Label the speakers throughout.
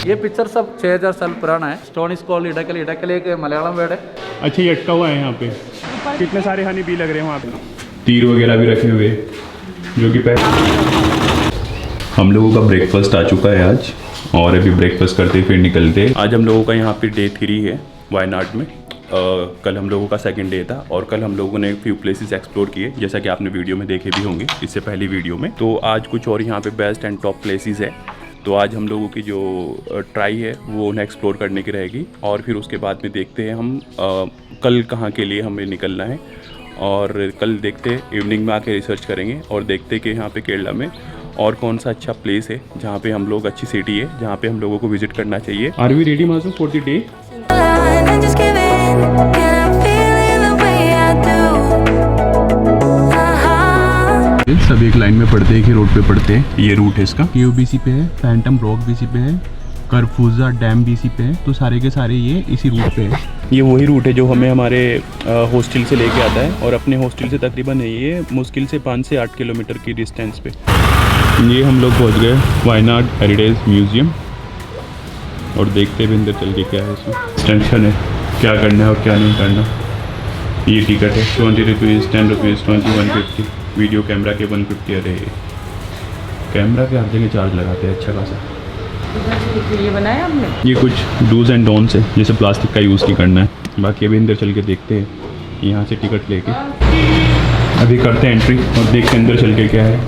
Speaker 1: ये पिक्चर सब 6000 साल पुराना है। Stone is called Edakkal. Edakkal एक मलयालम वर्ड है।
Speaker 2: अच्छा, ये अटका हुआ है यहाँ पे। कितने सारे हनी बी लग रहे हैं वहाँ पे। तीर वगैरह भी रखे हुए जो कि पहले हम लोगों का ब्रेकफास्ट आ चुका है आज, और अभी ब्रेकफास्ट करते फिर निकलते। आज हम लोगों का यहाँ पे डे 3 है वायनाड में। कल हम लोगों का सेकंड डे था और कल हम लोगों ने फ्यू प्लेसेस एक्सप्लोर किए, जैसा कि आपने वीडियो में देखे भी होंगे इससे पहली वीडियो में। तो आज कुछ और यहाँ पे बेस्ट एंड टॉप प्लेसेस है। तो आज हम लोगों की जो ट्राई है वो उन्हें एक्सप्लोर करने की रहेगी, और फिर उसके बाद में देखते हैं हम कल कहाँ के लिए हमें निकलना है। और कल देखते हैं, इवनिंग में आके रिसर्च करेंगे और देखते हैं कि यहाँ पे केरला में और कौन सा अच्छा प्लेस है जहाँ पे हम लोग, अच्छी सिटी है जहाँ पे हम लोगों को विजिट करना चाहिए। Are we ready Maju for the day? सब एक लाइन में पढ़ते हैं कि रोड पे पढ़ते हैं। ये रूट है इसका। केओबीसी पे है, फैंटम रॉक बीसी पे है, करफूजा डैम बीसी पे है। तो सारे के सारे ये इसी रूट पे है। ये वही रूट है जो हमें हमारे हॉस्टल से लेके आता है, और अपने हॉस्टल से तकरीबन ये मुश्किल से 5 से 8 किलोमीटर की डिस्टेंस पे। ये हम लोग पहुँच गए वायनाड हेरिटेज म्यूजियम, और देखते भी अंदर चल के क्या है इसमें। टेंशन है क्या करना है और क्या नहीं करना। ये टिकट है 20 रुपीज़, 10 रुपीज़, 20, 150। वीडियो कैमरा के 150। अरे कैमरा के हर जगह चार्ज लगाते हैं अच्छा खासा।
Speaker 3: ये बनाया हमने।
Speaker 2: ये कुछ डूज एंड डोंट्स है, जैसे प्लास्टिक का यूज़ नहीं करना है। बाकी अभी अंदर चल के देखते हैं, यहाँ से टिकट लेके अभी करते हैं एंट्री और देखते हैं अंदर चल के क्या है।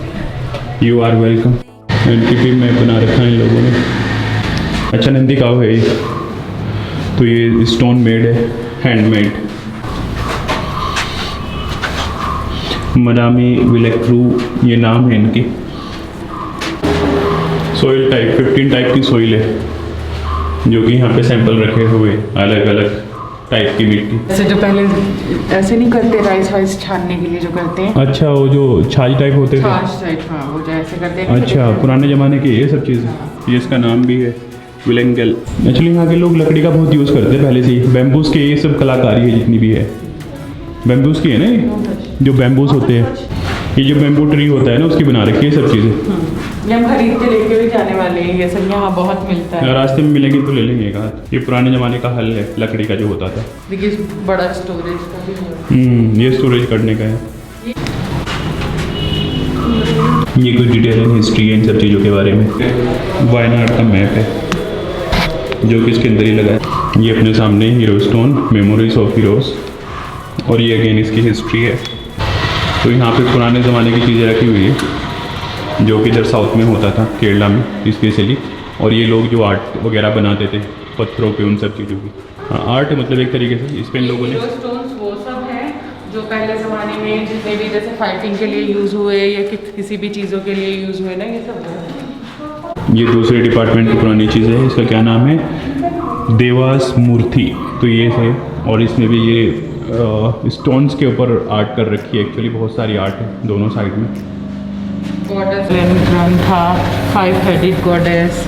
Speaker 2: You are welcome. एंट्री भी मैं बना रखा है इन लोगों ने। अच्छा, नंदी काव है ये। तो ये स्टोन मेड है, हैंडमेड। मदामी विलेक्रू ये नाम है इनकी। सोइल टाइप 15 टाइप की सोइल है, जो कि यहाँ पे सैंपल रखे हुए अलग अलग टाइप की मिट्टी।
Speaker 3: ऐसे जो पहले ऐसे नहीं करते, राइस वाइस छानने के लिए जो करते हैं।
Speaker 2: अच्छा, वो जो छाछ टाइप होते थे।
Speaker 3: छाछ टाइप, हाँ, वो जो ऐसे करते हैं।
Speaker 2: अच्छा, पुराने ज़माने की ये सब चीज़ें। ये इसका नाम भी है विलेंगल। एक्चुअली यहाँ के लोग लकड़ी का बहुत यूज़ करते हैं पहले से ही। बैम्बूस के ये सब कलाकारी है जितनी भी है, बैम्बूस की है ना। जो बैम्बूस होते हैं, ये जो बैम्बू ट्री होता है ना, उसकी बना रखी है सब चीज़ें।
Speaker 3: ये हम खरीद के लेके भी जाने वाले हैं। ये सब यहाँ बहुत मिलता है।
Speaker 2: रास्ते में मिलेंगे तो ले लेंगे कहाँ। ये पुराने ज़माने का हल है लकड़ी का जो होता था।
Speaker 3: देखिए, बड़ा स्टोरेज का भी है।
Speaker 2: ये स्टोरेज करने का है। ये कुछ डिटेल है, हिस्ट्री है इन सब चीज़ों के बारे में। वायनाड का मैप है जो कि इसके अंदर ही लगा है। ये अपने सामने hero stone, memories of heroes, और ये अगेन इसकी हिस्ट्री है। तो यहाँ पे पुराने ज़माने की चीज़ें रखी हुई है जो कि इधर साउथ में होता था, केरला में स्पेशली। और ये लोग जो आर्ट वगैरह बनाते थे पत्थरों पे, उन सब चीज़ों की। हाँ, आर्ट मतलब एक तरीके से इस पे इन लोगों ने।
Speaker 3: स्टोन्स वो सब हैं जो पहले ज़माने में जितने भी जैसे फाइटिंग के लिए यूज़ हुए या किसी भी चीज़ों के लिए यूज़ हुए ना, ये सब।
Speaker 2: ये दूसरे डिपार्टमेंट की पुरानी चीज़ है। इसका क्या नाम है? देवास मूर्ति। तो ये है, और इसमें भी ये स्टोन्स के ऊपर आर्ट कर रखी है। एक्चुअली बहुत सारी आर्ट है दोनों साइड में।
Speaker 3: Goddess Grantha, 5 headed goddess.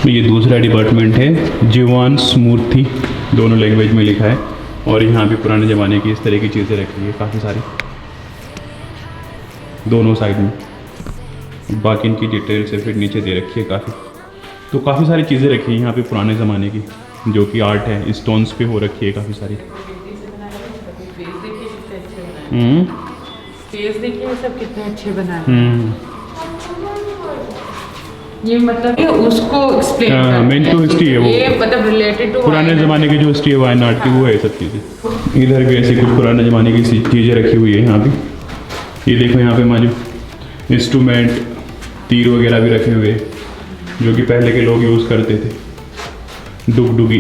Speaker 2: ये दूसरा डिपार्टमेंट है, जीवांस मूर्ति, दोनों लैंग्वेज में लिखा है। और यहाँ भी पुराने ज़माने की इस तरह की चीज़ें रखी है काफ़ी सारी दोनों साइड में। बाकी इनकी डिटेल्स है फिर नीचे दे रखी है काफ़ी। तो काफ़ी सारी चीज़ें रखी हैं यहाँ पे पुराने ज़माने की, जो कि आर्ट है, स्टोन्स पे हो रखी है काफ़ी सारी।
Speaker 3: फेस देखिए, सब कितने अच्छे बनाए। ये मतलब ये उसको एक्सप्लेन करता है।
Speaker 2: मेन तो हिस्ट्री है वो,
Speaker 3: ये मतलब रिलेटेड टू
Speaker 2: पुराने ज़माने की जो हिस्ट्री है वायनाड की, वो है सब चीज़ें। इधर भी ऐसी कुछ पुराने ज़माने की चीज़ें रखी हुई है यहाँ भी। ये देखो यहाँ पे हमारे इंस्ट्रूमेंट, तीर वगैरह भी रखे हुए जो कि पहले के लोग यूज़ करते थे। डुगडुगी,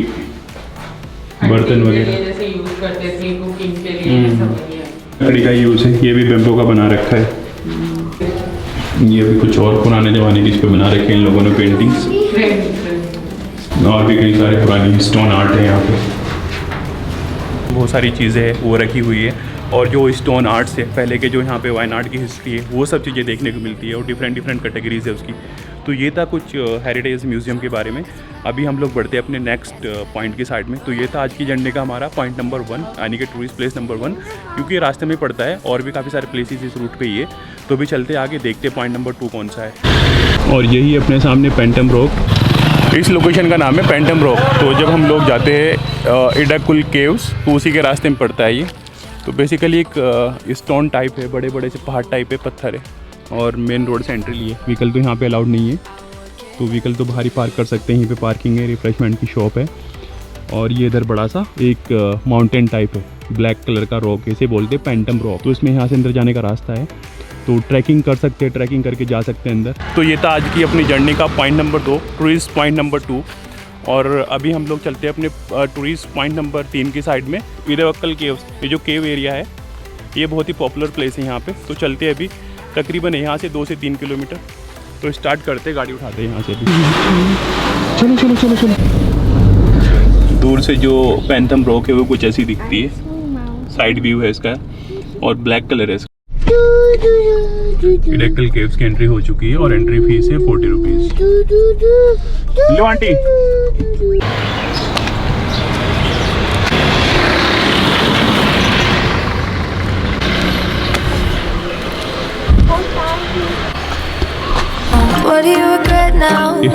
Speaker 2: बर्तन वगैरह
Speaker 3: जैसे यूज करते थे कुकिंग के लिए।
Speaker 2: लकड़ी का यूज़ है। ये भी बैम्बू का बना रखा है। ये भी कुछ और पुराने ज़माने की इस पे बना रखे हैं इन लोगों ने पेंटिंग्स। और भी कई सारे पुरानी स्टोन आर्ट है यहाँ पे। बहुत सारी चीज़ें हैं वो रखी हुई है, और जो स्टोन आर्ट्स है पहले के, जो यहाँ पे वायनाड की हिस्ट्री है, वो सब चीज़ें देखने को मिलती है, और डिफरेंट कैटेगरीज है उसकी। तो ये था कुछ हेरिटेज म्यूज़ियम के बारे में। अभी हम लोग बढ़ते हैं अपने नेक्स्ट पॉइंट की साइड में। तो ये था आज की जर्नी का हमारा पॉइंट नंबर 1, यानी कि टूरिस्ट प्लेस नंबर 1, क्योंकि ये रास्ते में पड़ता है और भी काफ़ी सारे प्लेसेस इस रूट पे ही है। तो भी चलते आगे, देखते पॉइंट नंबर 2 कौन सा है। और यही अपने सामने फैंटम रॉक, इस लोकेशन का नाम है पेंटम रॉक। तो जब हम लोग जाते हैं इडाकुल केव्स तो उसी के रास्ते में पड़ता है ये। तो बेसिकली एक स्टोन टाइप है, बड़े बड़े से पहाड़ टाइप है, पत्थर है, और मेन रोड से एंट्री ली है। व्हीकल तो यहाँ पे अलाउड नहीं है, तो व्हीकल तो बाहर ही पार्क कर सकते हैं। यहीं पे पार्किंग है, रिफ्रेशमेंट की शॉप है। और ये इधर बड़ा सा एक माउंटेन टाइप है, ब्लैक कलर का रॉक, इसे बोलते हैं पेंटम रॉक। तो इसमें यहाँ से अंदर जाने का रास्ता है, तो ट्रैकिंग कर सकते हैं, ट्रैकिंग करके जा सकते हैं अंदर। तो ये था आज की अपनी जर्नी का point number 2, tourist point number 2। और अभी हम लोग चलते हैं अपने टूरिस्ट पॉइंट नंबर 3 की साइड में, इडाकुल केव्स। ये जो केव एरिया है ये बहुत ही पॉपुलर प्लेस है यहाँ पे। तो चलते हैं अभी, तकरीबन यहाँ से 2 से 3 किलोमीटर। तो स्टार्ट करते, गाड़ी उठाते हैं यहाँ से अभी। चलो चलो चलो चलो। दूर से जो पेंटम रॉक है वो कुछ ऐसी दिखती है, साइड व्यू है इसका, और ब्लैक कलर है इसका। इडाकुल केव्स की एंट्री हो चुकी है और एंट्री फीस है 40 रुपीज़। लो आंटी।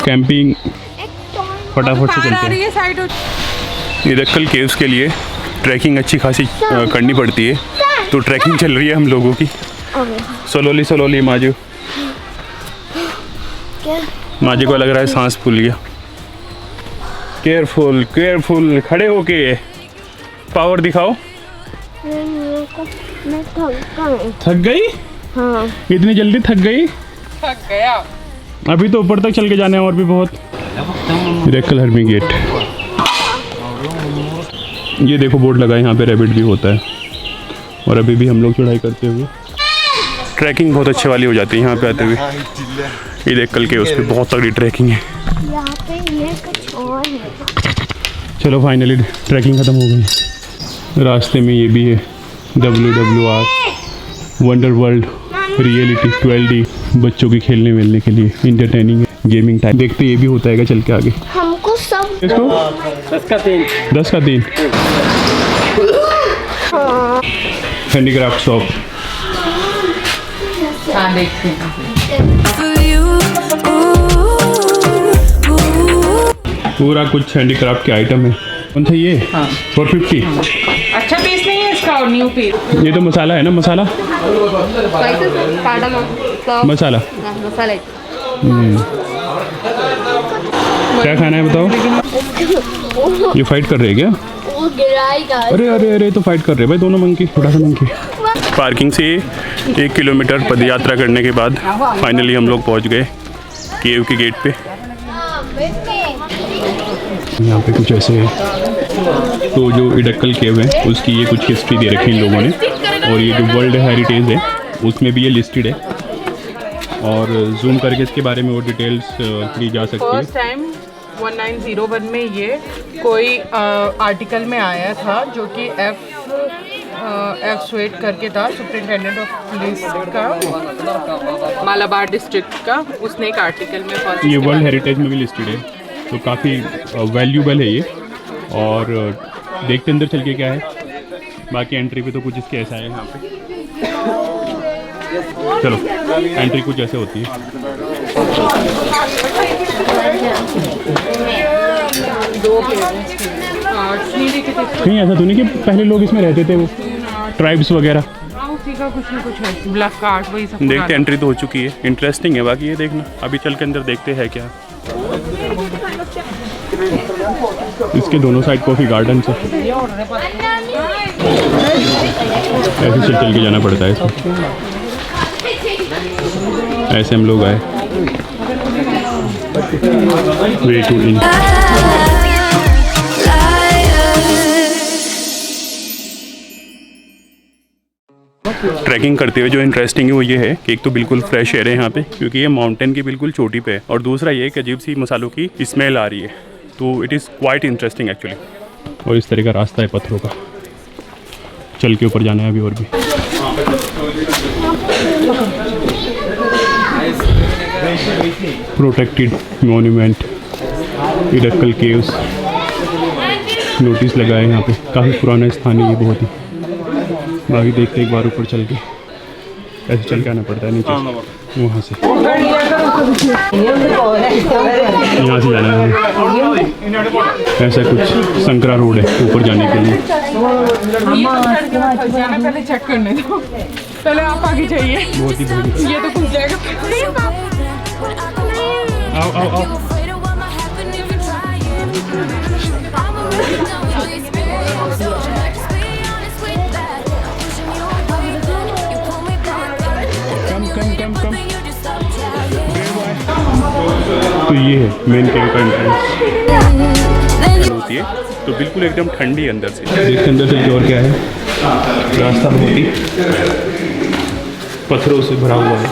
Speaker 2: कैंपिंग फटाफट से चलते हैं। इडाकुल केव्स के लिए ट्रैकिंग अच्छी खासी करनी पड़ती है, तो ट्रैकिंग चल रही है हम लोगों की। सोलोली सोलोली माजू को लग रहा है सांस फूल गया। केयरफुल केयरफुल, खड़े होके पावर दिखाओ। थक गई? हाँ। इतनी जल्दी थक गई?
Speaker 3: थक गया।
Speaker 2: अभी तो ऊपर तक चल के जाना है और भी बहुत। इडाकुल हर्मी गेट, ये देखो बोर्ड लगा है, यहाँ पे रैबिट भी होता है। और अभी भी हम लोग चढ़ाई करते हुए ट्रैकिंग बहुत अच्छे वाली हो जाती है यहाँ पे आते हुए। इडाकुल के उस पर बहुत तगड़ी ट्रैकिंग है।
Speaker 4: यहाँ पे ये कुछ और है।
Speaker 2: चलो फाइनली ट्रैकिंग ख़त्म हो गई। रास्ते में ये भी है WWR wonder world reality 12D, बच्चों के खेलने मिलने के लिए इंटरटेनिंग गेमिंग टाइप। देखते ये भी होता है चल के आगे।
Speaker 4: हमको सब
Speaker 2: 10 का 3 हैंडीक्राफ्ट शॉप।
Speaker 3: हाँ देखते हैं।
Speaker 2: पूरा कुछ हैंडीक्राफ्ट के आइटम है। कौन था ये?
Speaker 3: हाँ।
Speaker 2: 450।
Speaker 3: अच्छा पीस नहीं है इसका, और न्यू पीस।
Speaker 2: ये तो मसाला है ना, मसाला मसाला। क्या खाना है बताओ? ये फाइट कर रहे हैं क्या?
Speaker 4: वो गिराएगा।
Speaker 2: अरे अरे अरे, तो फाइट कर रहे हैं भाई दोनों मंकी, छोटा सा मंकी। पार्किंग से 1 किलोमीटर पद यात्रा करने के बाद फाइनली हम लोग पहुंच गए केव के गेट पे। यहाँ पे कुछ ऐसे है। तो जो इडाकुल केव है उसकी ये कुछ हिस्ट्री दे रखी इन लोगों ने, और ये जो वर्ल्ड हेरिटेज है उसमें भी ये लिस्टेड है। और जूम करके इसके बारे में और डिटेल्स ली जा सकती है।
Speaker 3: फर्स्ट टाइम 1901 में ये कोई आर्टिकल में आया था, जो कि एफ स्वेट करके था, सुपरिटेंडेंट ऑफ पुलिस का, मालाबार डिस्ट्रिक्ट का। उसने एक आर्टिकल में फर्स्ट
Speaker 2: ये वर्ल्ड हेरिटेज में भी लिस्टेड है, तो काफ़ी वैल्यूबल है ये। और देखते अंदर चल के क्या है। बाकी एंट्री पे तो कुछ इसके ऐसा है यहाँ पे। चलो एंट्री कुछ ऐसे होती है। नहीं ऐसा तो नहीं कि पहले लोग इसमें रहते थे, वो ट्राइब्स वगैरह।
Speaker 3: उसी का कुछ ना कुछ है, ब्लैक कार्ड वही सब।
Speaker 2: देखते एंट्री तो हो चुकी है, इंटरेस्टिंग है। बाकी ये देखना, अभी चल के अंदर देखते हैं क्या। इसके दोनों साइड कॉफी गार्डन है। ऐसे चल के जाना पड़ता है इसमें। ऐसे हम लोग आए वे टू इन। ट्रैकिंग करते हुए जो इंटरेस्टिंग है वो ये है कि एक तो बिल्कुल फ्रेश एयर है यहाँ पे, क्योंकि ये माउंटेन की बिल्कुल चोटी पे है। और दूसरा ये कि अजीब सी मसालों की स्मेल आ रही है, तो it is quite interesting actually. और इस तरह का रास्ता है पत्थरों का, चल के ऊपर जाना है अभी और भी। प्रोटेक्टेड मॉन्यूमेंट इडाकुल केव्स, नोटिस लगा है यहाँ पे। काफ़ी पुराना स्थान है ये बहुत ही। बाकी देखते एक बार ऊपर चल के, ऐसे चल के आना पड़ता है नीचे वहाँ से। यहाँ से जाना है, ऐसा कुछ संकरा रोड है ऊपर जाने के लिए।
Speaker 3: पहले चेक करने दो, पहले आप आगे जाइए,
Speaker 2: बहुत ही भीड़।
Speaker 3: ये तो घुस जाएगा।
Speaker 2: आओ आओ आओ। कम कम कम कम। तो ये है मेन केव का एंट्रेंस होती है, तो बिल्कुल एकदम ठंडी है अंदर से। इसके अंदर से और क्या है, रास्ता बहुत ही पत्थरों से भरा हुआ है।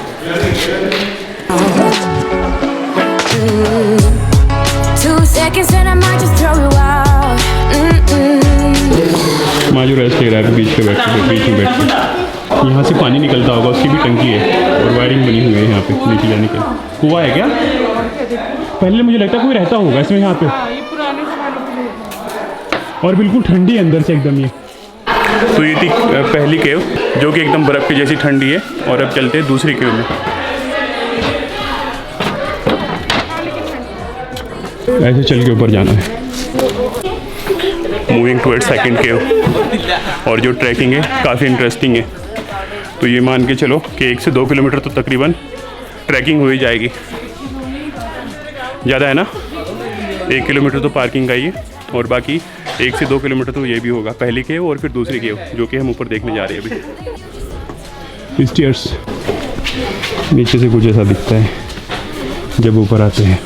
Speaker 2: माजू रेस्ट ले रहा है बीच पे बैठ के, बीच में बैठ के। यहाँ से पानी निकलता होगा, उसकी भी टंकी है और वायरिंग बनी हुई है यहाँ पे नीचे जाने के लिए। कुआं है क्या? पहले मुझे लगता कोई रहता होगा इसमें यहाँ पे।
Speaker 3: ये पुराने ज़माने के लिए।
Speaker 2: और बिल्कुल ठंडी है अंदर से एकदम ये। तो ये थी पहली केव जो कि एकदम बर्फ़ की जैसी ठंडी है, और अब चलते हैं दूसरी केव में। ऐसे चल के ऊपर जाना है, मूविंग टुवर्ड सेकंड केव। और जो ट्रैकिंग है काफ़ी इंटरेस्टिंग है। तो ये मान के चलो कि 1 से 2 किलोमीटर तो तकरीबन ट्रैकिंग हो ही जाएगी। ज़्यादा है ना, 1 किलोमीटर तो पार्किंग का ही है, और बाकी 1 से 2 किलोमीटर तो ये भी होगा, पहली केव और फिर दूसरी केव जो कि हम ऊपर देखने जा रहे हैं अभी। स्टेयर्स नीचे से कुछ ऐसा दिखता है जब ऊपर आते हैं।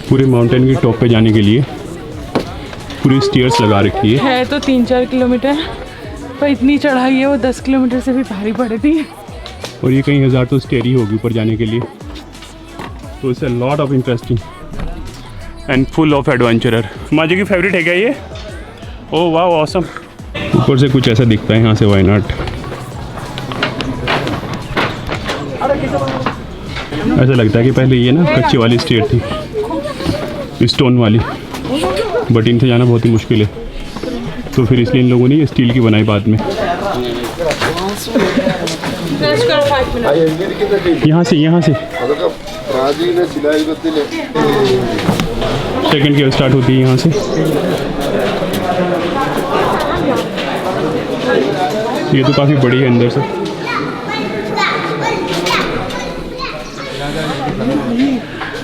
Speaker 2: पूरे माउंटेन की टॉप पे जाने के लिए पूरी स्टेयर्स लगा रखी है।
Speaker 3: तो 3-4 किलोमीटर, पर इतनी चढ़ाई है वो 10 किलोमीटर से भी भारी पड़ी थी।
Speaker 2: और ये कई हज़ार तो स्टेयर ही होगी ऊपर जाने के लिए। तो it's a lot of interesting and full of adventurer. माजी की फेवरेट है क्या ये? ओह वाह ऑसम। ऊपर से कुछ ऐसा दिखता है यहाँ से वायनाड। ऐसा लगता है कि पहले ये ना कच्ची वाली स्टेयर थी, स्टोन वाली, बट इनसे जाना बहुत ही मुश्किल है। तो फिर इसलिए इन लोगों ने ये स्टील की बनाई बाद में। यहाँ से सेकंड केव स्टार्ट होती है यहाँ से। ये तो काफ़ी बड़ी है अंदर से।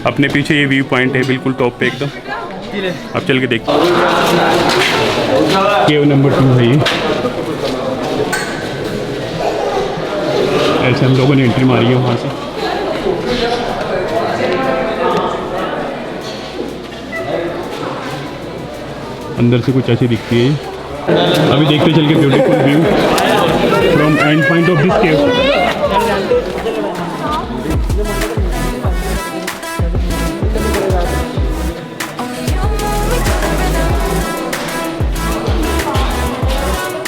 Speaker 2: अपने पीछे ये व्यू पॉइंट है बिल्कुल टॉप पे एकदम। अब चल के देखते हैं। केव नंबर 2 है ये। ऐसे हम लोगों ने एंट्री मारी है वहाँ से। अंदर से कुछ ऐसी दिखती है। अभी देखते चल के beautiful view from and point of this केव।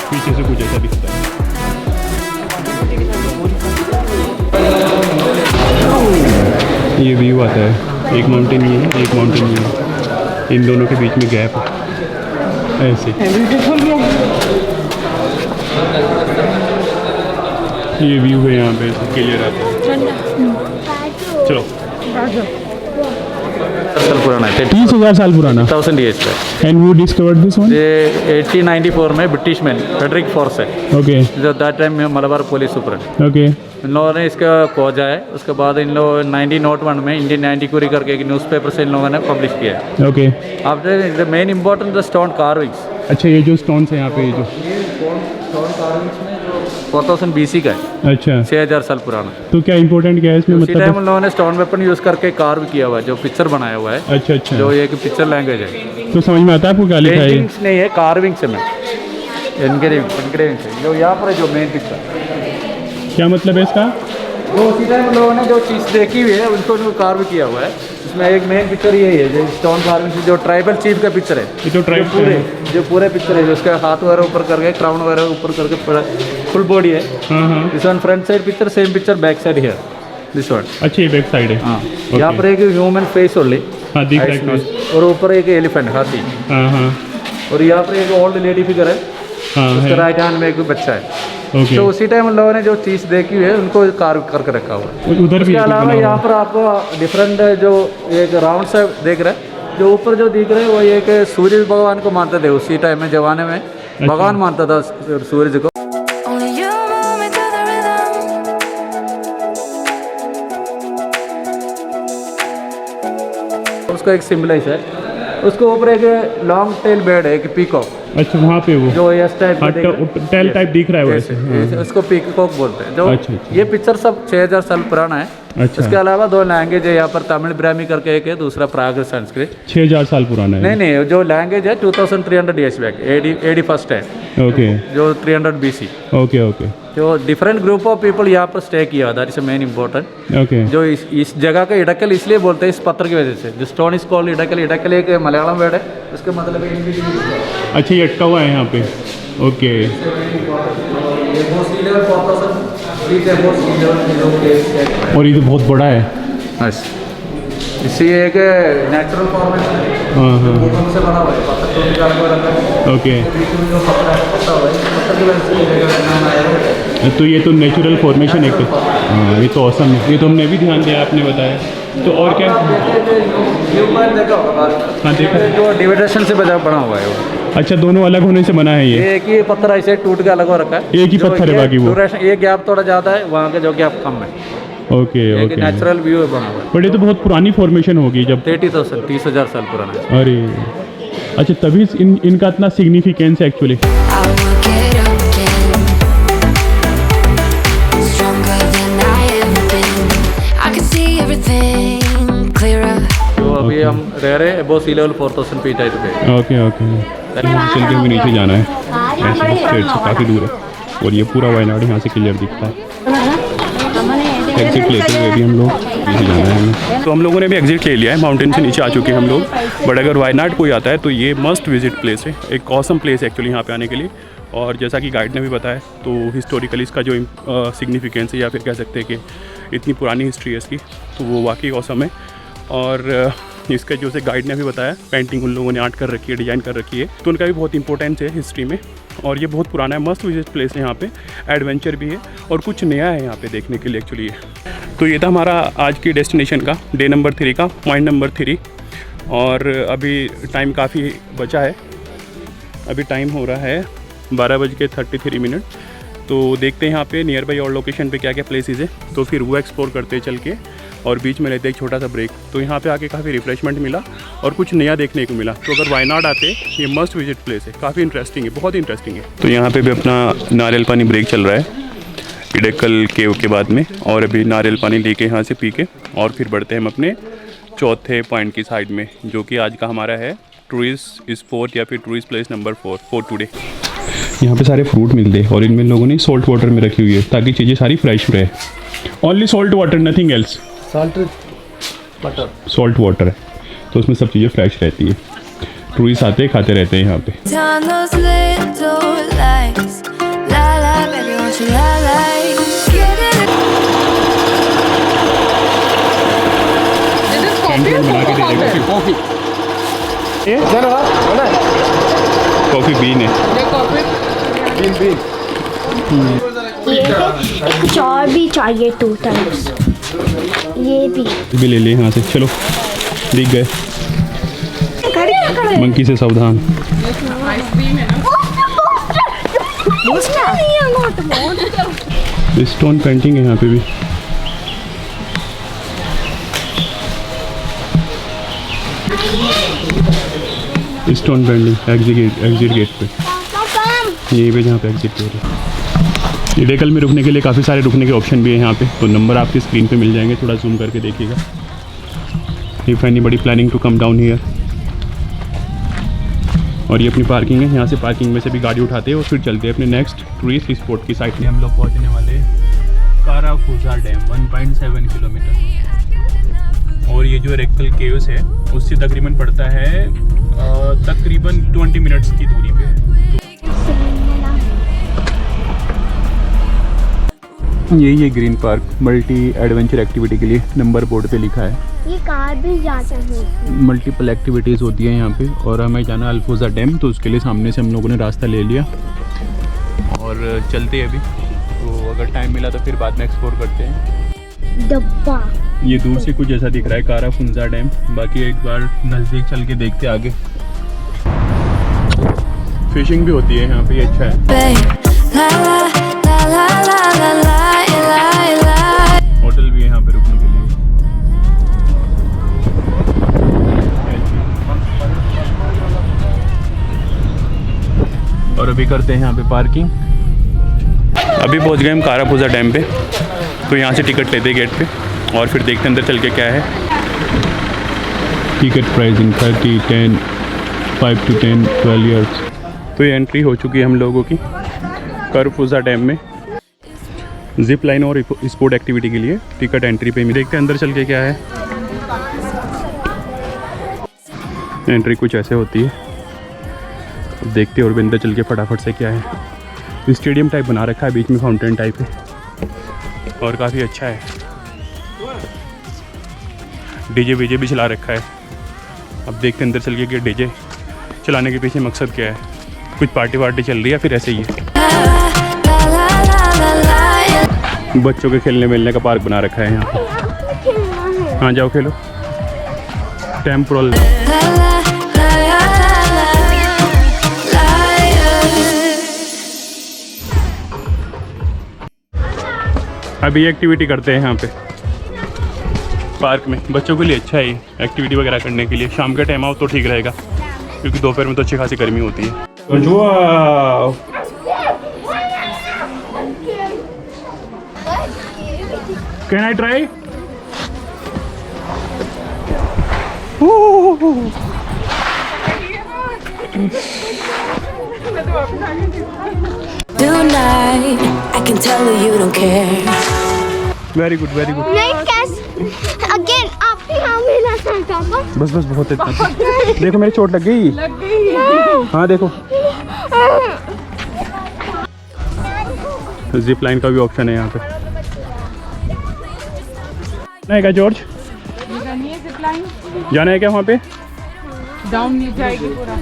Speaker 2: पीछे से कुछ ऐसा दिखता है। ये व्यू आता है, एक माउंटेन ये है, एक माउंटेन ये है, इन दोनों के बीच में गैप है ऐसे। ये व्यू है यहाँ पे क्लियर आता है। चलो 30,000 साल पुराना।
Speaker 1: 1000 years back.
Speaker 2: एंड वो डिस्कवर्ड दिस वन?
Speaker 1: ये 1894 में ब्रिटिश मैन फ्रेडरिक फोर्स है,
Speaker 2: ओके
Speaker 1: जो दैट टाइम में Malabar police super.
Speaker 2: Okay
Speaker 1: in लोगों ने इसका खोजा है। उसके बाद इन लोगों 1901 में इंडियन एंटीक्वेरी करके एक न्यूज़पेपर से इन लोगों ने पब्लिश किया है।
Speaker 2: Okay.
Speaker 1: After the main important the stone carvings.
Speaker 2: अच्छा ये जो स्टोन्स है यहाँ पे, ये जो
Speaker 1: स्टोन कार्विंग्स में जो 4000 BC का है,
Speaker 2: अच्छा
Speaker 1: 6000 साल पुराना।
Speaker 2: तो क्या इम्पोर्टेंट क्या है इसमें?
Speaker 1: उसी टाइम
Speaker 2: मतलब
Speaker 1: उन लोगों ने स्टोन वेपन यूज़ करके कार्व किया हुआ है, जो पिक्चर बनाया हुआ है,
Speaker 2: अच्छा अच्छा,
Speaker 1: जो एक पिक्चर लैंग्वेज है।
Speaker 2: तो समझ में आता है आपको क्या लिखा है?
Speaker 1: पेंटिंग्स नहीं है, कार्विंग्स है, एनग्रेविंग है। जो यहाँ पर है जो मेन पिक्चर,
Speaker 2: क्या मतलब है इसका?
Speaker 1: जो उसी टाइम उन लोगों ने जो चीज़ देखी हुई है उसको कार्व किया हुआ है। इसमें एक मेन पिक्चर यही है, जो स्टोन कार्विंग जो ट्राइबल चीफ का पिक्चर है।
Speaker 2: ये तो ट्राइब
Speaker 1: जो पूरे पिक्चर है, जो उसका हाथ वगैरह ऊपर करके, क्राउन वगैरह ऊपर करके, फुल बॉडी है।
Speaker 2: हाँ हाँ।
Speaker 1: This one front side picture, same picture back side here, this one.
Speaker 2: अच्छा ये बैक साइड है।
Speaker 1: हाँ, यहाँ पर एक ह्यूमन फेस ओनली,
Speaker 2: हाँ दिख रहा है।
Speaker 1: और ऊपर एक एलिफेंट, हाथी।
Speaker 2: हाँ हाँ।
Speaker 1: और यहाँ पर एक ओल्ड लेडी फिगर है,
Speaker 2: हाँ,
Speaker 1: उसके
Speaker 2: है।
Speaker 1: राइट हैंड में एक बच्चा है।
Speaker 2: ओके।
Speaker 1: तो उसी टाइम उन लोगों ने जो चीज़ देखी हुई है उनको कार्व करके रखा हुआ है।
Speaker 2: उधर भी
Speaker 1: उसके
Speaker 2: कुछ
Speaker 1: अलावा
Speaker 2: बना हुआ
Speaker 1: यहाँ
Speaker 2: है।
Speaker 1: पर आपको डिफरेंट जो एक राउंड से देख रहे हैं, जो ऊपर जो दिख रहे हैं वो एक सूर्य भगवान को मानते थे उसी टाइम में, जमाने में भगवान मानता था सूरज को।
Speaker 5: Only you move me to the rhythm.
Speaker 1: उसका एक सिम्बलाइज है, उसके ऊपर एक लॉन्ग टेल बर्ड है, एक पीकॉक,
Speaker 2: अच्छा वहाँ पे वो
Speaker 1: जो इस टाइप
Speaker 2: हाँ, टेल टाइप दिख रहा है
Speaker 1: वैसे
Speaker 2: वैसे।
Speaker 1: उसको पीकॉक बोलते हैं। जो
Speaker 2: अच्छा, अच्छा।
Speaker 1: ये पिक्चर सब 6000 साल पुराना है।
Speaker 2: अच्छा।
Speaker 1: इसके अलावा 2 लैंग्वेज है यहाँ पर, तमिल ब्राह्मी करके एक है, दूसरा प्राकृत संस्कृत।
Speaker 2: 6000 साल पुराना है।
Speaker 1: नहीं, जो लैंग्वेज है 2300 ईयर्स बैक, एडी फर्स्ट है,
Speaker 2: ओके
Speaker 1: जो 300 BC।
Speaker 2: ओके ओके
Speaker 1: जो डिफरेंट ग्रुप ऑफ पीपल यहाँ पर स्टे किया, that is main important.
Speaker 2: Okay.
Speaker 1: जो इस जगह का इडक्कल इसलिए बोलते हैं इस पत्थर की वजह से, जो stone is called Edakkal. Edakkal एक मलयालम वर्ड है, उसका मतलब है
Speaker 2: अच्छा ये अटका हुआ है यहाँ पे। ओके। और ये तो बहुत बड़ा है।
Speaker 1: इसी एक नेचुरल फॉर्मेशन है,
Speaker 2: हाँ हाँ
Speaker 1: भूकंप से बना हुआ है, पत्थर को निकाल कर रखा है।
Speaker 2: ओके।
Speaker 1: बीच में जो पत्थर है, पत्ता हुआ है, इस पत्थर की वजह से ये जगह का नाम आया है।
Speaker 2: तो ये तो नेचुरल फॉर्मेशन एक हाँ ये तो औसम है। ये तो हमने भी ध्यान दिया, आपने बताया। तो और क्या?
Speaker 1: ह्यूमन देखा होगा,
Speaker 2: हाँ देखा।
Speaker 1: जो डिवाइडेशन से बना हुआ है वो।
Speaker 2: अच्छा दोनों अलग होने से बना है ये?
Speaker 1: एक ही पत्थर ऐसे टूट के अलग हो रखा है।
Speaker 2: एक ही
Speaker 1: जो
Speaker 2: पत्थर है
Speaker 1: ये
Speaker 2: बाकी वो?
Speaker 1: ड्यूरेशन, ये गैप थोड़ा ज़्यादा है, वहाँ का जो गैप कम है।
Speaker 2: ओके
Speaker 1: एक
Speaker 2: ओके।
Speaker 1: नेचुरल व्यू है बना हुआ है।
Speaker 2: बट ये तो बहुत पुरानी फॉर्मेशन होगी जब
Speaker 1: 30,000 साल पुराना है।
Speaker 2: अरे अच्छा तभी इनका इतना सिग्निफिकेंस है actually.
Speaker 5: I will get up again, stronger than I ever been. I can see everything clearer.
Speaker 1: जो अभी हम रह रहे हैं वो सी लेवल 4000 फीट हाइट पे।
Speaker 2: Okay okay. चल के हमें नीचे जाना है, ऐसे स्ट्रेट से काफ़ी दूर है। और ये पूरा वायनाड यहाँ से क्लियर दिखता है। एग्जिट लेते हुए भी हम लोग नीचे जाना है। तो हम लोगों ने भी एग्जिट ले लिया है, माउंटेन से नीचे आ चुके हैं हम लोग। बट अगर वायनाड कोई आता है तो ये मस्ट विजिट प्लेस है, एक ऑसम प्लेस है एक्चुअली यहाँ पे आने के लिए। और जैसा कि गाइड ने भी बताया तो हिस्टोरिकली इसका जो सिग्निफिकेंस है या फिर कह सकते हैं कि इतनी पुरानी हिस्ट्री है इसकी, तो वो वाकई ऑसम है। और इसका जो से गाइड ने भी बताया, पेंटिंग उन लोगों ने आर्ट कर रखी है, डिज़ाइन कर रखी है, तो उनका भी बहुत इंपॉर्टेंस है हिस्ट्री में। और ये बहुत पुराना है, मस्ट विजिट प्लेस है यहाँ पे, एडवेंचर भी है और कुछ नया है यहाँ पे देखने के लिए एक्चुअली। तो ये था हमारा आज की डेस्टिनेशन का डे नंबर 3 का पॉइंट नंबर 3। और अभी टाइम काफ़ी बचा है, अभी टाइम हो रहा है 12:33। तो देखते हैं यहाँ पे नियर बाई और लोकेशन पे क्या क्या प्लेसेस है, तो फिर वो एक्सप्लोर करते चल के। और बीच में लेते एक छोटा सा ब्रेक। तो यहाँ पे आके काफ़ी रिफ्रेशमेंट मिला और कुछ नया देखने को मिला। तो अगर वायनाड आते, ये मस्ट विजिट प्लेस है, काफ़ी इंटरेस्टिंग है, बहुत इंटरेस्टिंग है। तो यहाँ पे भी अपना नारियल पानी ब्रेक चल रहा है इडक्कल केव के बाद में। और अभी नारियल पानी लेके यहाँ से पी के और फिर बढ़ते हैं हम अपने चौथे पॉइंट की साइड में, जो कि आज का हमारा है टूरिस्ट स्पॉट या फिर tourist place number 4 for today. यहाँ पे सारे फ्रूट मिलते हैं और इनमें लोगों ने सॉल्ट वाटर में रखी हुई है ताकि चीज़ें सारी फ्रेश रहे। Only salt water, nothing else. Salt water है तो उसमें सब चीज़ें फ्रेश रहती है। टूरिस्ट आते खाते रहते हैं यहाँ पे।
Speaker 5: Turn those little lights, la la, baby, won't you la la? Get it.
Speaker 3: This is coffee or
Speaker 2: बना के दे देगा
Speaker 3: coffee?
Speaker 2: कॉफ़ी बीन है।
Speaker 3: Yeah, coffee.
Speaker 4: ये है, कुछ और भी चाहिए 2 टाइप्स। ये भी
Speaker 2: ले ले यहाँ से, चलो दिख गए। मंकी से सावधान। स्टोन पेंटिंग है यहाँ पे भी। स्टोन पेंटिंग एग्जिट गेट पे, यहीं पे जहाँ पे एग्जिट गेट है। इडक्कल में रुकने के लिए काफ़ी सारे रुकने के ऑप्शन भी है यहाँ पे, तो नंबर आपकी स्क्रीन पे मिल जाएंगे, थोड़ा जूम करके देखिएगा। If anybody planning to come down here. और ये अपनी पार्किंग है, यहाँ से पार्किंग में से भी गाड़ी उठाते हैं और फिर चलते हैं अपने नेक्स्ट टूरिस्ट स्पॉट की साइड में। हम लोग पहुँचने वाले काराफूजा डैम 1.7 किलोमीटर। और ये जो इडक्कल केव्स है उससे तकरीबन पड़ता है तकरीबन 20 मिनट्स की दूरी पे है। यही है green park, multi adventure activity के लिए नंबर बोर्ड पे लिखा है।
Speaker 4: ये कार भी जा सकती है।
Speaker 2: मल्टीपल एक्टिविटीज़ होती हैं यहाँ पे। और हमें जाना अल्फूजा डैम, तो उसके लिए सामने से हम लोगों ने रास्ता ले लिया चलते हैं अभी, तो अगर टाइम मिला तो फिर बाद में एक्सप्लोर करते हैं।
Speaker 4: डब्बा
Speaker 2: ये दूर से कुछ ऐसा दिख रहा है कारा फुंजा डैम, बाकी एक बार नज़दीक चल के देखते आगे। फिशिंग भी होती है यहाँ पे, ये अच्छा है।
Speaker 5: La la la la la la la la la.
Speaker 2: Hotel भी है यहाँ पे रुकने के लिए। और अभी करते हैं यहाँ पे पार्किंग। अभी पहुँच गए हम कारापूजा डैम पे, तो यहाँ से टिकट लेते हैं गेट पे और फिर देखते हैं अंदर चल के क्या है। Ticket pricing 30, 10, 5 to 10, 12 years. तो ये एंट्री हो चुकी है हम लोगों की कारापूजा डैम में। जिप लाइन और स्पोर्ट एक्टिविटी के लिए टिकट एंट्री पे ही। देखते हैं अंदर चल के क्या है। एंट्री कुछ ऐसे होती है, अब देखते हैं और भी अंदर चल के फटाफट से क्या है। स्टेडियम टाइप बना रखा है, बीच में फाउंटेन टाइप है और काफ़ी अच्छा है। डीजे वीजे भी चला रखा है। अब देखते हैं अंदर चल के कि डीजे चलाने के पीछे मकसद क्या है, कुछ पार्टी वार्टी चल रही है या फिर ऐसे ही है। बच्चों के खेलने मिलने का पार्क बना रखा है यहाँ पे। हाँ जाओ खेलो। टेम्पोरल अभी एक्टिविटी करते हैं यहाँ पे पार्क में। बच्चों के लिए अच्छा है एक्टिविटी वगैरह करने के लिए। शाम के टाइम आओ तो ठीक रहेगा, क्योंकि दोपहर में तो अच्छी खासी गर्मी होती है। Can I try?
Speaker 5: Tonight, I can tell her you don't care.
Speaker 2: Very good very good.
Speaker 4: नहीं कैसे अगेन आप यहाँ मिला था
Speaker 2: बस बस बहुत इतना। देखो मेरी चोट लग गई। हाँ देखो, जिप लाइन का भी ऑप्शन है यहाँ पे। नहीं क्या जॉर्ज, जाना है क्या वहाँ पे?
Speaker 3: डाउन नहीं जाएगी पूरा।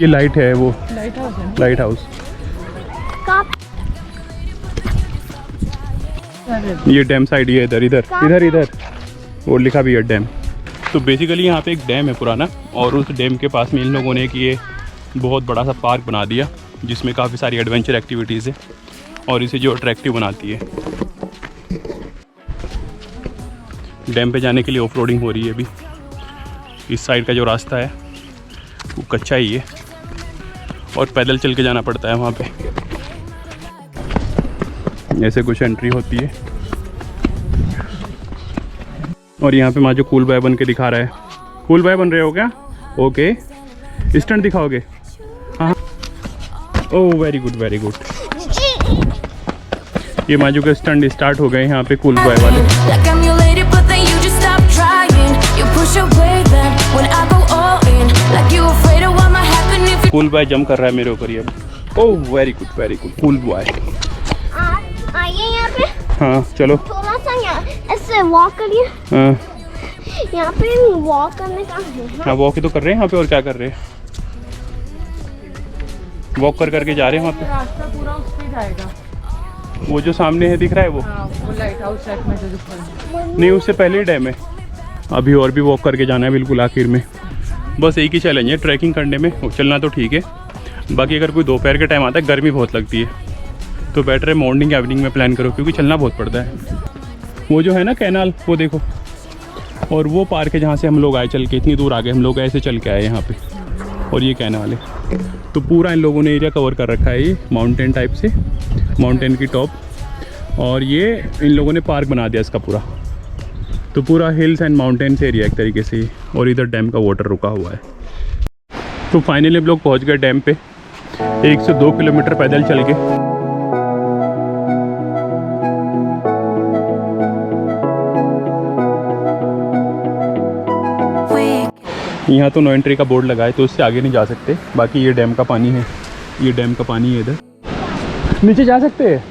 Speaker 2: ये लाइट है, वो
Speaker 3: लाइट हाउस है।
Speaker 2: Light house. ये डैम साइड, ये इधर इधर इधर इधर और लिखा भी है डैम। तो बेसिकली यहाँ पे एक डैम है पुराना, और उस डैम के पास में इन लोगों ने एक ये बहुत बड़ा सा पार्क बना दिया, जिसमें काफ़ी सारी एडवेंचर एक्टिविटीज़ है और इसे जो अट्रैक्टिव बनाती है। डैम पे जाने के लिए ऑफ रोडिंग हो रही है अभी। इस साइड का जो रास्ता है वो कच्चा ही है और पैदल चल के जाना पड़ता है वहाँ पे। ऐसे कुछ एंट्री होती है। और यहाँ पे माँ जो कूल बॉय बन के दिखा रहा है। कूल बॉय बन रहे हो क्या? ओके, स्टंट दिखाओगे? हाँ। Oh very good very good. ये माजू के स्टंट स्टार्ट हो गए यहाँ पे कूल बॉय वाले। कूल बॉय जंप कर रहा है मेरे ऊपर ये। Oh very good cool boy.
Speaker 4: आइए यहाँ पे।
Speaker 2: हाँ चलो
Speaker 4: थोड़ा सा यहाँ ऐसे वॉक करिए।
Speaker 2: हाँ
Speaker 4: यहाँ पे वॉक करने का है।
Speaker 2: हाँ वॉक ही तो कर रहे हैं यहाँ पे, और क्या कर रहे हैं? वॉक कर करके जा रहे हैं वहाँ पे।
Speaker 3: रास्ता पूरा उस पे जाएगा।
Speaker 2: वो जो सामने है दिख रहा है वो?
Speaker 3: हाँ, वो लाइट हाउस टाइप में जो दिख रहा है।
Speaker 2: नहीं, उससे पहले ही डैम है। अभी और भी वॉक करके जाना है बिल्कुल आखिर में। बस एक ही चैलेंज है ट्रैकिंग करने में, चलना तो ठीक है, बाकी अगर कोई दोपहर के टाइम आता है गर्मी बहुत लगती है, तो बेटर है मॉर्निंग या इवनिंग में प्लान करो, क्योंकि चलना बहुत पड़ता है। वो जो है ना कैनाल, वो देखो, और वो पार्क है जहाँ से हम लोग आए चल के। इतनी दूर आ गए हम लोग, ऐसे चल के आए यहाँ पे, और ये कैनाल है। तो पूरा इन लोगों ने एरिया कवर कर रखा है, ये माउंटेन टाइप से, माउंटेन की टॉप, और ये इन लोगों ने पार्क बना दिया इसका पूरा। तो पूरा हिल्स एंड माउंटेन्स एरिया एक तरीके से, और इधर डैम का वाटर रुका हुआ है। तो फाइनली हम लोग पहुँच गए डैम पे, 1 से 2 किलोमीटर पैदल चल के। यहाँ तो नो एंट्री का बोर्ड लगा है, तो उससे आगे नहीं जा सकते। बाकी ये डैम का पानी है, ये डैम का पानी है। इधर नीचे जा सकते हैं।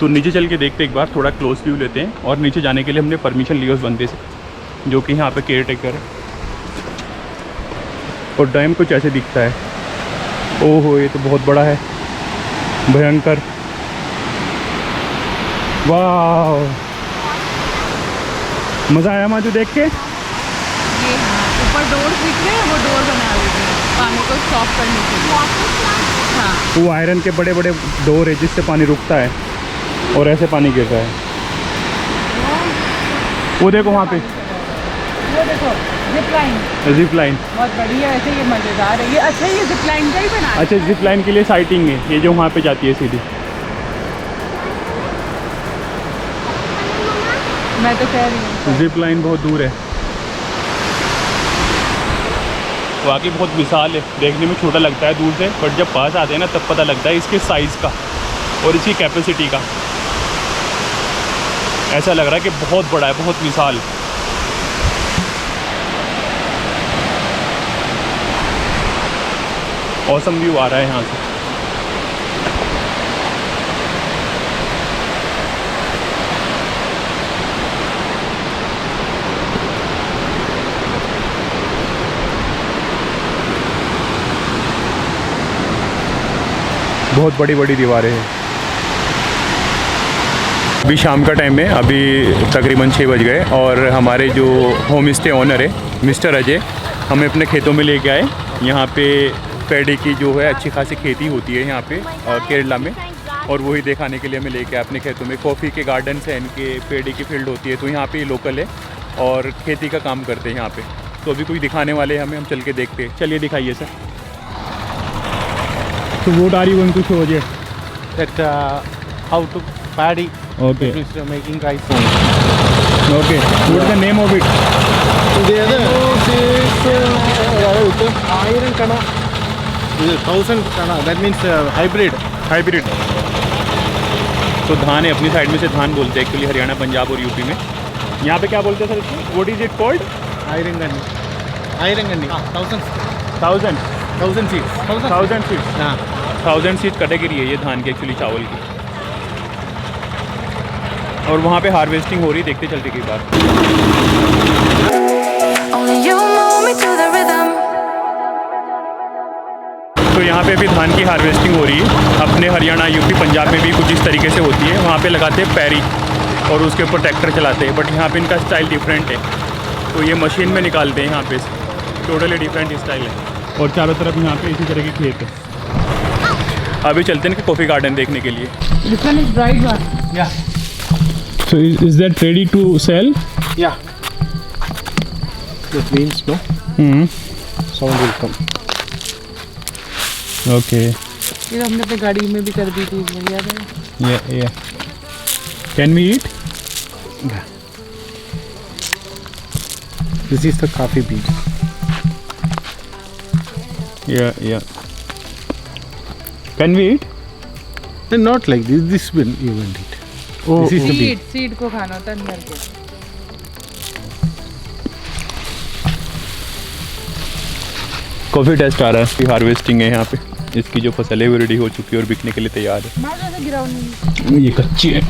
Speaker 2: तो नीचे चल के देखते एक बार, थोड़ा क्लोज व्यू लेते हैं। और नीचे जाने के लिए हमने परमिशन ली उस बंदे से, जो कि यहाँ पे केयर टेकर है। और डैम कुछ ऐसे दिखता है। ओहो, ये तो बहुत बड़ा है, भयंकर। वाह, मज़ा आया माजू देख के।
Speaker 3: ये ऊपर डोर दिख रहे हैं, वो डोर बना देते हैं पानी को स्टॉप करने के लिए। हाँ,
Speaker 2: वो आयरन के बड़े बड़े डोर है जिससे पानी रुकता है और ऐसे पानी गिर रहा है। वो देखो वहाँ पे,
Speaker 3: वो देखो जिप लाइन,
Speaker 2: जिप लाइन।
Speaker 3: बहुत बढ़िया है, ऐसे ये मज़ेदार है ये। अच्छा, ये जिप लाइन का ही बना है।
Speaker 2: अच्छा, जिप लाइन के लिए साइटिंग है ये, जो वहाँ पे जाती है सीधी।
Speaker 3: मैं तो कह रही हूँ
Speaker 2: जिप लाइन बहुत दूर है। वाकई बहुत विशाल है, देखने में छोटा लगता है दूर से, बट जब पास आते हैं ना तब पता लगता है इसके साइज़ का और इसकी कैपेसिटी का। ऐसा लग रहा है कि बहुत बड़ा है, बहुत विशाल। औसम व्यू आ रहा है यहाँ से। बहुत बड़ी बड़ी दीवारें हैं। अभी शाम का टाइम है, अभी तकरीबन 6 बज गए और हमारे जो होम स्टे ओनर है मिस्टर अजय हमें अपने खेतों में लेके आए। यहाँ पे पैडी की जो है अच्छी खासी खेती होती है यहाँ पे केरला में, और वही दिखाने के लिए हमें लेके आए अपने खेतों में। कॉफ़ी के गार्डन्स हैं इनके, पैडी की फील्ड होती है, तो यहाँ पे लोकल है और खेती का काम करते हैं यहाँ पे। तो अभी कोई दिखाने वाले हैं हमें, हम चल के देखते हैं। चलिए दिखाइए sir. So what are you going to show Ajay?
Speaker 6: That how to paddy.
Speaker 2: Okay.
Speaker 6: That means making rice.
Speaker 2: Okay. What is the name of it?
Speaker 6: The other is 1000 kana. 1000 kana. That means hybrid.
Speaker 2: Hybrid. तो धान है, अपनी side में से धान बोलते हैं actually, Haryana, Punjab और यूपी में। यहाँ पे क्या बोलते हैं सर इसको? What is it called?
Speaker 6: Iron ganni. 1000. 1000 seeds.
Speaker 2: 1000 seeds.
Speaker 6: हाँ.
Speaker 2: 1000 सीड कैटेगरी है ये धान की एक्चुअली, चावल की। और वहाँ पे हार्वेस्टिंग हो रही, देखते चलते कई बार।
Speaker 5: Only you move me to the rhythm.
Speaker 2: तो यहाँ पे भी धान की हार्वेस्टिंग हो रही है। अपने हरियाणा, यूपी, पंजाब में भी कुछ इस तरीके से होती है। वहाँ पे लगाते हैं पैरी और उसके ऊपर ट्रैक्टर चलाते हैं, बट यहाँ पे इनका स्टाइल डिफरेंट है। तो ये मशीन में निकालते हैं यहाँ पे, टोटली डिफरेंट स्टाइल है। और चारों तरफ यहाँ पे इसी तरह के खेत है। अभी चलते हैं कॉफ़ी गार्डन देखने के लिए।
Speaker 3: This one is dried one.
Speaker 6: Yeah.
Speaker 2: So is that ready to sell?
Speaker 6: Yeah. That means no. Sound will come.
Speaker 2: Okay.
Speaker 3: ये तो हमने अपनी गाड़ी में भी कर दी थी, याद है?
Speaker 2: Yeah. Can we eat?
Speaker 6: This is the coffee beans.
Speaker 2: Yeah. Can we eat?
Speaker 6: And not like this. This will you will eat.
Speaker 2: Oh,
Speaker 6: This is the bean.
Speaker 3: Seed को खाना होता है अंदर के।
Speaker 2: कॉफ़ी टेस्ट आ रहा है, इसकी हार्वेस्टिंग है यहाँ पे। इसकी जो फसल है वो रेडी हो चुकी है और बिकने के लिए तैयार है। ये कच्ची है,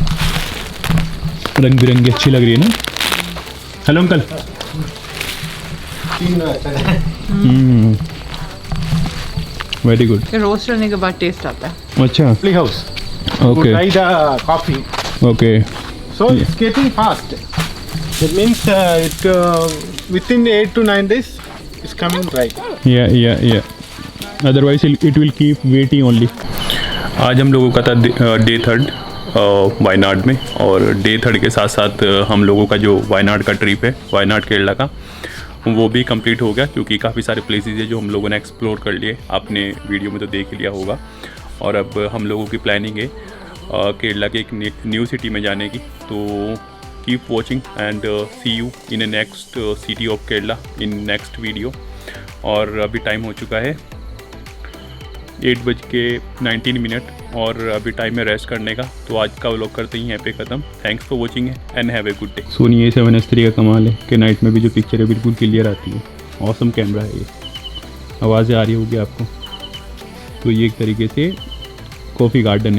Speaker 2: रंग बिरंगी अच्छी लग रही है ना। Hello uncle. Very good.
Speaker 3: Roast करने के बाद टेस्ट आता है।
Speaker 2: अच्छा,
Speaker 6: Coffee house.
Speaker 2: Okay
Speaker 6: Dry the coffee.
Speaker 2: Okay.
Speaker 6: So it's getting fast. That means it within 8 to 9 days it's coming dry.
Speaker 2: या otherwise it will keep waiting only. आज हम लोगों का था डे 3 वायनाड में, और डे 3 के साथ साथ हम लोगों का जो वायनाड का ट्रिप है, वायनाड केरला का, वो भी कंप्लीट हो गया। क्योंकि काफ़ी सारे प्लेसेस है जो हम लोगों ने एक्सप्लोर कर लिए, आपने वीडियो में तो देख लिया होगा। और अब हम लोगों की प्लानिंग है केरला के एक न्यू सिटी में जाने की। तो keep watching and see you in a next city of Kerala in next video. और अभी टाइम हो चुका है 8:19 और अभी टाइम है रेस्ट करने का। तो आज का व्लॉग करते ही यहाँ पे ख़त्म। Thanks for watching and have a good day. Sony A7S III का कमाल है कि नाइट में भी जो पिक्चर है बिल्कुल क्लियर आती है। ऑसम कैमरा है ये, आवाज़ें आ रही होगी आपको। तो ये एक तरीके से कॉफ़ी गार्डन है।